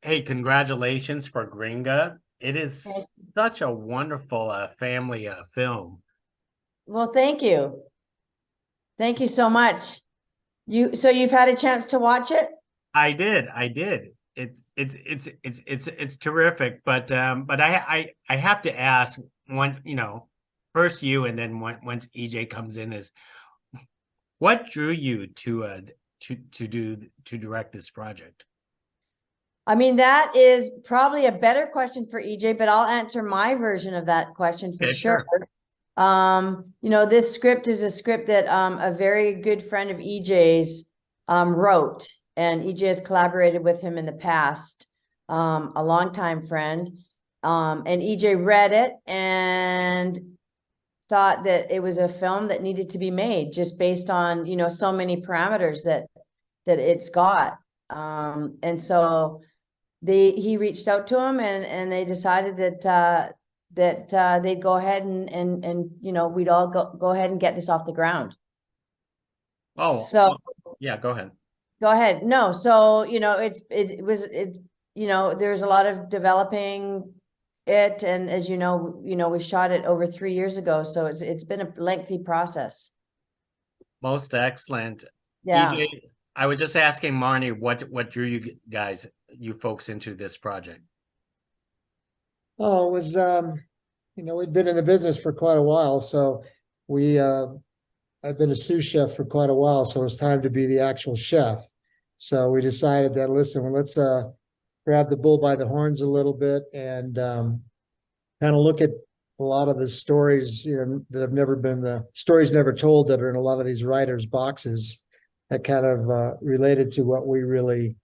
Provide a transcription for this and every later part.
Hey, congratulations for Gringa. It Okay. is such a wonderful family film. Well, thank you. Thank you so much. So you've had a chance to watch it? I did. It's terrific, but I have to ask one, first you and then once EJ comes in is what drew you to direct this project? I mean, that is probably a better question for EJ, but I'll answer my version of that question for Yeah, sure. sure. This script is a script that a very good friend of EJ's wrote, and EJ has collaborated with him in the past, a longtime friend. And EJ read it and thought that it was a film that needed to be made just based on, so many parameters that it's got. And so he reached out to him and they decided that they'd go ahead and we'd all go ahead and get this off the ground. Oh, So yeah, go ahead. go ahead. No, so there's a lot of developing it, and as we shot it over 3 years ago, so it's been a lengthy process. Most excellent. Yeah. EJ, I was just asking Marnie what drew you folks into this project. Oh, it was we'd been in the business for quite a while, so we I've been a sous chef for quite a while, so it was time to be the actual chef. So we decided that listen, well, let's grab the bull by the horns a little bit and kind of look at a lot of the stories, that have never been the stories never told that are in a lot of these writers' boxes that kind of related to what we really,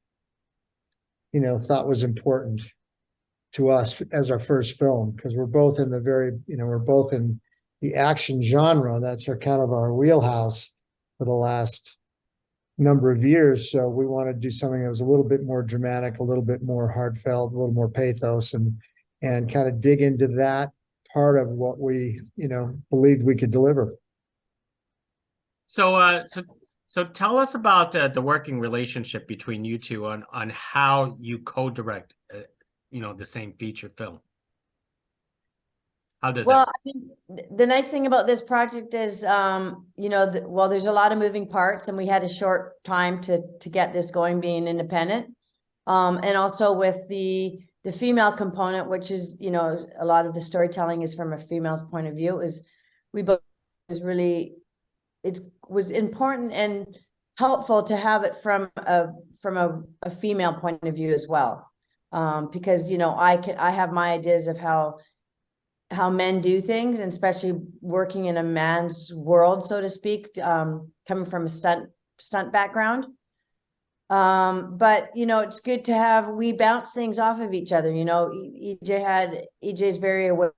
thought was important to us as our first film, because we're both in we're both in the action genre. That's our kind of our wheelhouse for the last number of years. So we wanted to do something that was a little bit more dramatic, a little bit more heartfelt, a little more pathos, and kind of dig into that part of what we, believed we could deliver. So tell us about the working relationship between you two on how you co-direct, the same feature film. How does Well, that? I mean, the nice thing about this project is, well, there's a lot of moving parts, and we had a short time to get this going, being independent. And also with the female component, which is, a lot of the storytelling is from a female's point of view, is we both is really it was important and helpful to have it from a female point of view as well. Because I have my ideas of how men do things, and especially working in a man's world, so to speak, coming from a stunt background. But it's good to have, we bounce things off of each other. EJ's very aware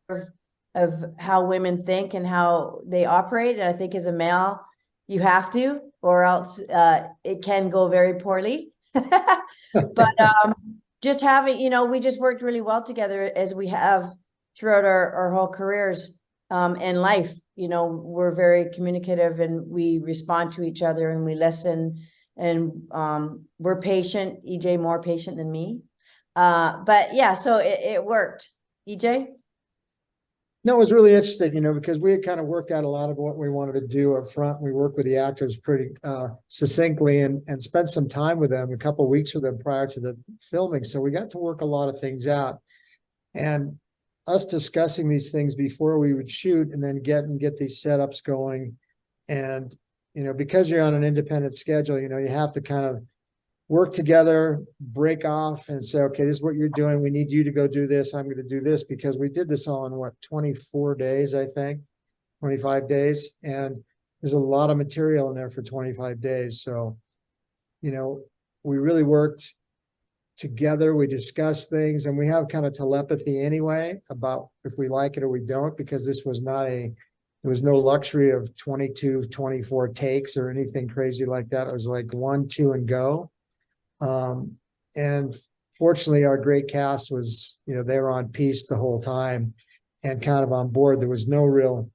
of how women think and how they operate. And I think as a male, you have to, or else it can go very poorly. But just having, we just worked really well together, as we have throughout our whole careers in life. We're very communicative, and we respond to each other, and we listen, and we're patient. EJ more patient than me. But yeah, so it worked. EJ? No, it was really interesting, because we had kind of worked out a lot of what we wanted to do up front. We worked with the actors pretty succinctly and spent some time with them, a couple of weeks with them prior to the filming. So we got to work a lot of things out. And us discussing these things before we would shoot, and then get these setups going. And, because you're on an independent schedule, you have to kind of work together, break off and say, okay, this is what you're doing. We need you to go do this. I'm going to do this, because we did this all in 24 days, I think, 25 days. And there's a lot of material in there for 25 days. So, we really worked together. We discussed things, and we have kind of telepathy anyway about if we like it or we don't, because this was there was no luxury of 22, 24 takes or anything crazy like that. It was like 1, 2, and go. And fortunately, our great cast was, they were on piece the whole time and kind of on board. There was no real,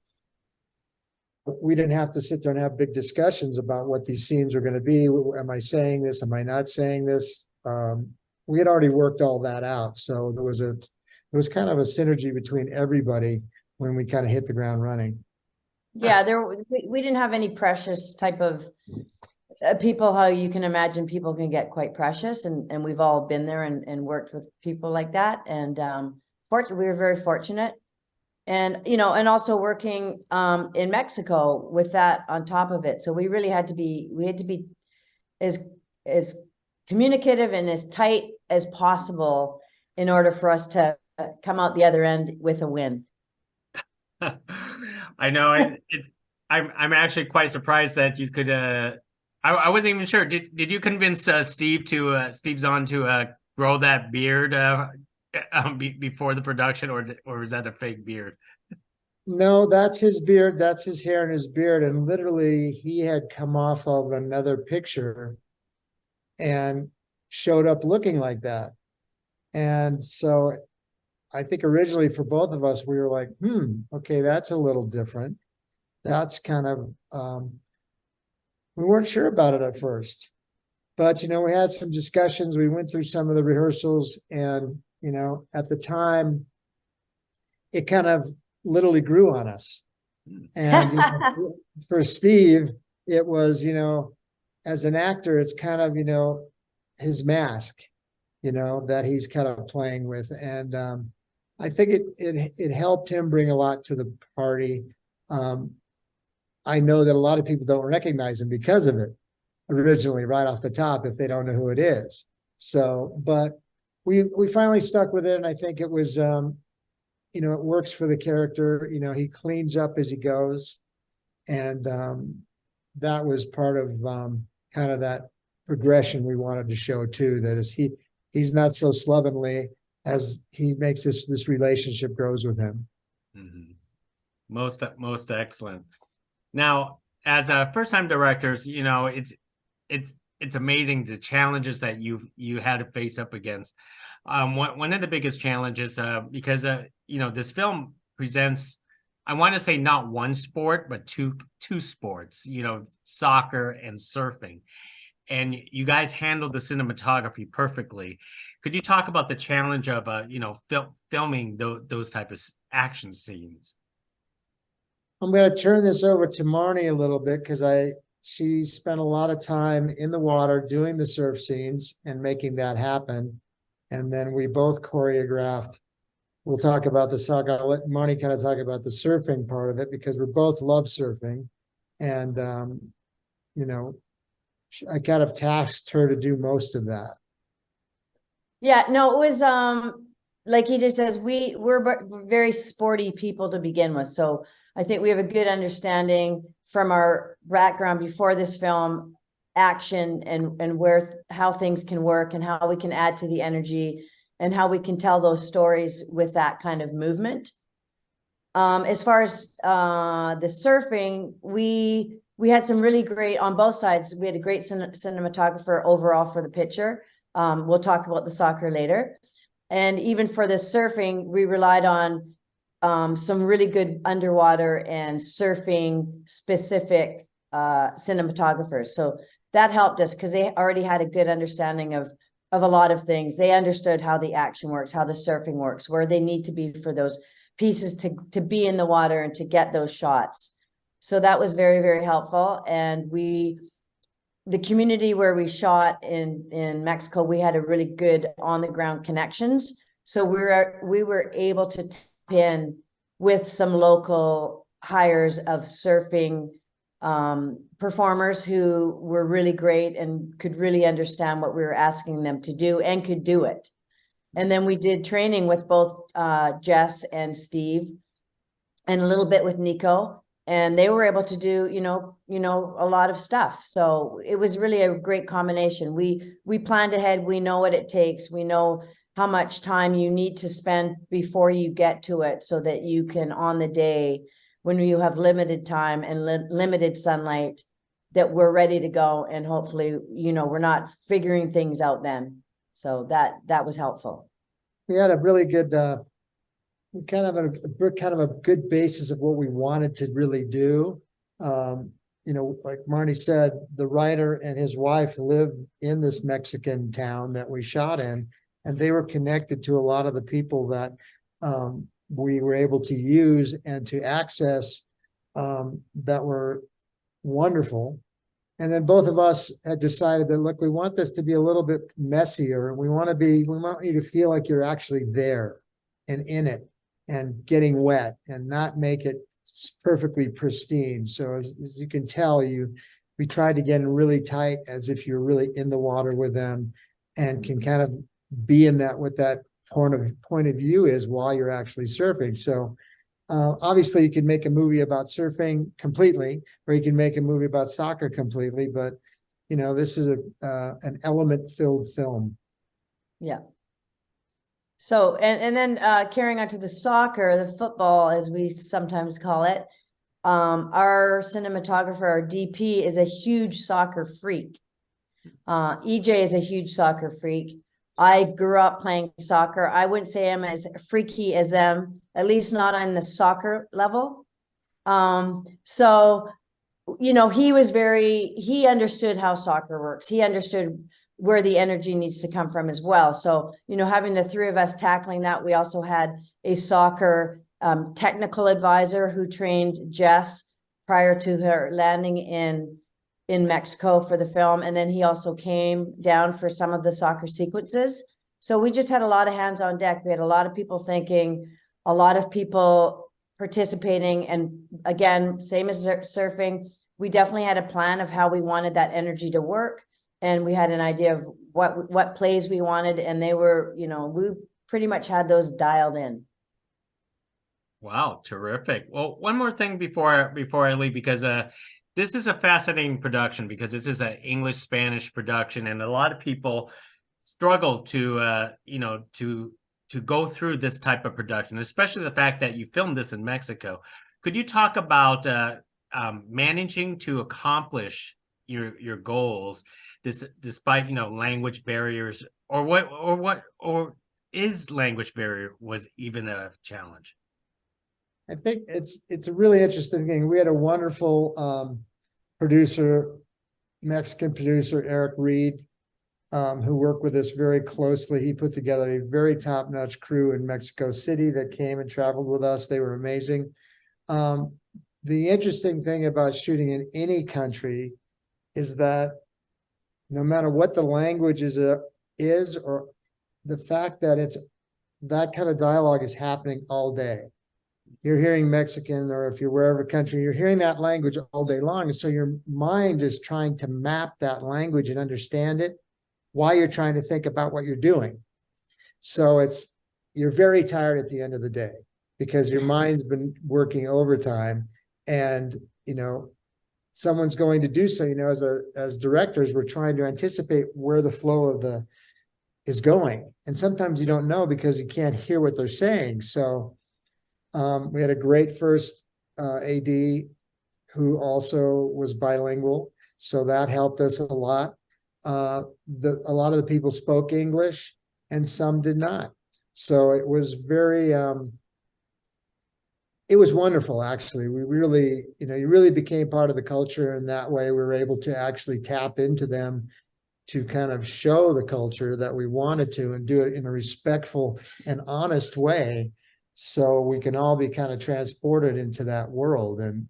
we didn't have to sit there and have big discussions about what these scenes are going to be. Am I saying this? Am I not saying this? we had already worked all that out. So there was kind of a synergy between everybody when we kind of hit the ground running. Yeah, we didn't have any precious type of people, how you can imagine people can get quite precious, and we've all been there and worked with people like that. And we were very fortunate. And, you know, and also working in Mexico with that on top of it. So we really had to be as communicative and as tight as possible in order for us to come out the other end with a win. I know I'm actually quite surprised that you could I wasn't even sure. Did you convince Steve Zahn to grow that beard before the production, or was that a fake beard? No, that's his beard. That's his hair and his beard. And literally he had come off of another picture and showed up looking like that. And so I think originally for both of us, we were like, okay, that's a little different. That's kind of, we weren't sure about it at first. But, you know, we had some discussions. We went through some of the rehearsals, and, you know, at the time, it kind of literally grew on us. And you know, for Steve, it was, you know, as an actor, it's kind of, you know, his mask, you know, that he's kind of playing with. And I think it helped him bring a lot to the party. I know that a lot of people don't recognize him because of it originally, right off the top, if they don't know who it is. So, but we finally stuck with it, and I think it was, you know, it works for the character. You know, he cleans up as he goes, and that was part of kind of that progression we wanted to show too. That is, he's not so slovenly as he makes this relationship grows with him. Mm-hmm. Most excellent. Now, as first-time directors, you know, it's amazing the challenges that you had to face up against. One of the biggest challenges, because you know, this film presents, I want to say, not one sport, but two sports. You know, soccer and surfing, and you guys handled the cinematography perfectly. Could you talk about the challenge of you know, filming those type of action scenes? I'm going to turn this over to Marny a little bit, because she spent a lot of time in the water doing the surf scenes and making that happen. And then we both choreographed. We'll talk about the soccer. I'll let Marny kind of talk about the surfing part of it, because we both love surfing. And, you know, I kind of tasked her to do most of that. Yeah, no, it was like he just says, we're very sporty people to begin with. So I think we have a good understanding from our background before this film, action and how things can work and how we can add to the energy and how we can tell those stories with that kind of movement. As far as the surfing, we had some really great, on both sides, we had a great cinematographer overall for the picture. We'll talk about the soccer later. And even for the surfing, we relied on some really good underwater and surfing specific cinematographers. So that helped us, because they already had a good understanding of a lot of things. They understood how the action works, how the surfing works, where they need to be for those pieces to be in the water and to get those shots. So that was very, very helpful. And the community where we shot in Mexico, we had a really good on the ground connections. So we were able to tap in with some local hires of surfing performers who were really great and could really understand what we were asking them to do and could do it. And then we did training with both Jess and Steve, and a little bit with Nico, and they were able to do, you know, a lot of stuff. So it was really a great combination. We planned ahead. We know what it takes. We know how much time you need to spend before you get to it, so that you can, on the day when you have limited time and limited sunlight, that we're ready to go. And hopefully, you know, we're not figuring things out then. So that was helpful. We had a really good, kind of a good basis of what we wanted to really do. you know, like Marnie said, the writer and his wife live in this Mexican town that we shot in, and they were connected to a lot of the people that we were able to use and to access that were wonderful. And then both of us had decided that, look, we want this to be a little bit messier. We want you to feel like you're actually there and in it and getting wet and not make it perfectly pristine. So as you can tell, we tried to get in really tight as if you're really in the water with them and can kind of be in that what that point of view is while you're actually surfing. So obviously you can make a movie about surfing completely, or you can make a movie about soccer completely, but you know, this is an element-filled film. Yeah. So, and then carrying on to the soccer, the football, as we sometimes call it, our cinematographer, our DP, is a huge soccer freak. EJ is a huge soccer freak. I grew up playing soccer. I wouldn't say I'm as freaky as them, at least not on the soccer level. So, you know, he understood how soccer works. He understood where the energy needs to come from as well. So, you know, having the three of us tackling that, we also had a soccer technical advisor who trained Jess prior to her landing in Mexico for the film. And then he also came down for some of the soccer sequences. So we just had a lot of hands on deck. We had a lot of people thinking, a lot of people participating. And again, same as surfing, we definitely had a plan of how we wanted that energy to work. And we had an idea of what plays we wanted. And they were, you know, we pretty much had those dialed in. Wow, terrific. Well, one more thing before I leave, because this is a fascinating production, because this is an English-Spanish production, and a lot of people struggle to you know, to go through this type of production, especially the fact that you filmed this in Mexico. Could you talk about managing to accomplish your goals despite, you know, language barriers, or is language barrier was even a challenge? I think it's a really interesting thing. We had a wonderful producer, Mexican producer, Eric Reed, who worked with us very closely. He put together a very top-notch crew in Mexico City that came and traveled with us. They were amazing. The interesting thing about shooting in any country is that no matter what the language is, or the fact that it's that kind of dialogue is happening all day. You're hearing Mexican, or if you're wherever country, you're hearing that language all day long. And so your mind is trying to map that language and understand it while you're trying to think about what you're doing. So you're very tired at the end of the day because your mind's been working overtime, and, you know, someone's going to do so. You know, as directors, we're trying to anticipate where the flow of is going. And sometimes you don't know because you can't hear what they're saying. So we had a great first AD who also was bilingual. So that helped us a lot. A lot of the people spoke English and some did not. So it was very, it was wonderful, actually. We really, you know, you really became part of the culture, and that way we were able to actually tap into them to kind of show the culture that we wanted to, and do it in a respectful and honest way, so we can all be kind of transported into that world. And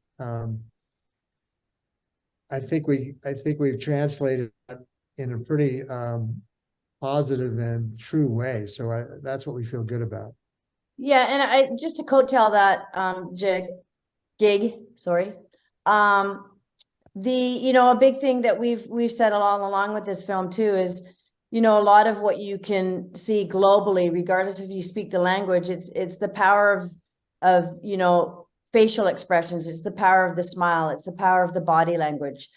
I think we've translated that in a pretty positive and true way. So that's what we feel good about. Yeah, and I just to coattail that gig, sorry. You know, a big thing that we've said along with this film too is, you know, a lot of what you can see globally, regardless if you speak the language, it's the power of you know, facial expressions. It's the power of the smile. It's the power of the body language.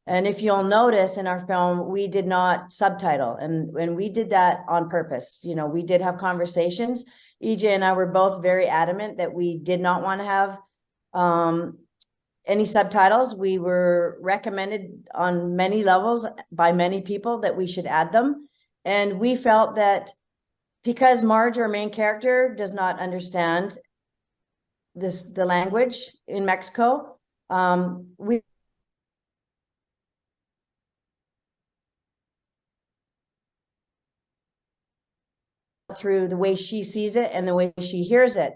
And if you'll notice in our film, we did not subtitle, and we did that on purpose. You know, we did have conversations. EJ and I were both very adamant that we did not want to have any subtitles. We were recommended on many levels by many people that we should add them. And we felt that because Marge, our main character, does not understand the language in Mexico, we through the way she sees it and the way she hears it.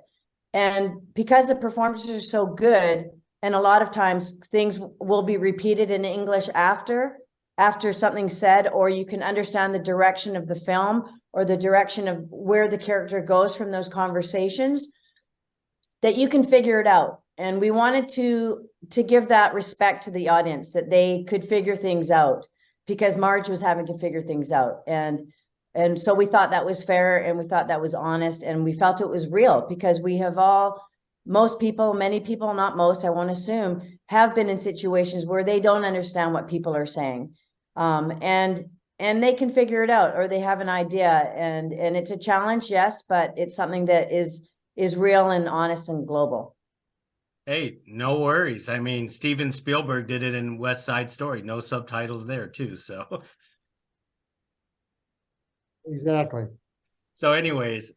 And because the performances are so good, and a lot of times things will be repeated in English after something's said, or you can understand the direction of the film or the direction of where the character goes from those conversations, that you can figure it out. And we wanted to give that respect to the audience, that they could figure things out, because Marge was having to figure things out. And so we thought that was fair, and we thought that was honest, and we felt it was real, because we have most people, many people, not most, I won't assume, have been in situations where they don't understand what people are saying. And they can figure it out, or they have an idea, and it's a challenge, yes, but it's something that is real and honest and global. Hey, no worries. I mean, Steven Spielberg did it in West Side Story. No subtitles there too. So, Exactly. so anyways,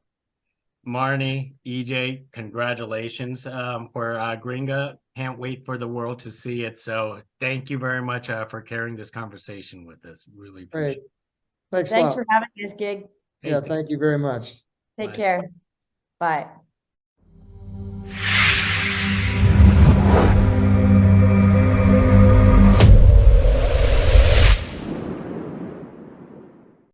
Marny, EJ, congratulations for Gringa. Can't wait for the world to see it. So thank you very much for carrying this conversation with us. Really appreciate Great. Thanks a Thanks lot. for having us, Gig. it. Yeah, thank you very much. Take Bye. care. Bye.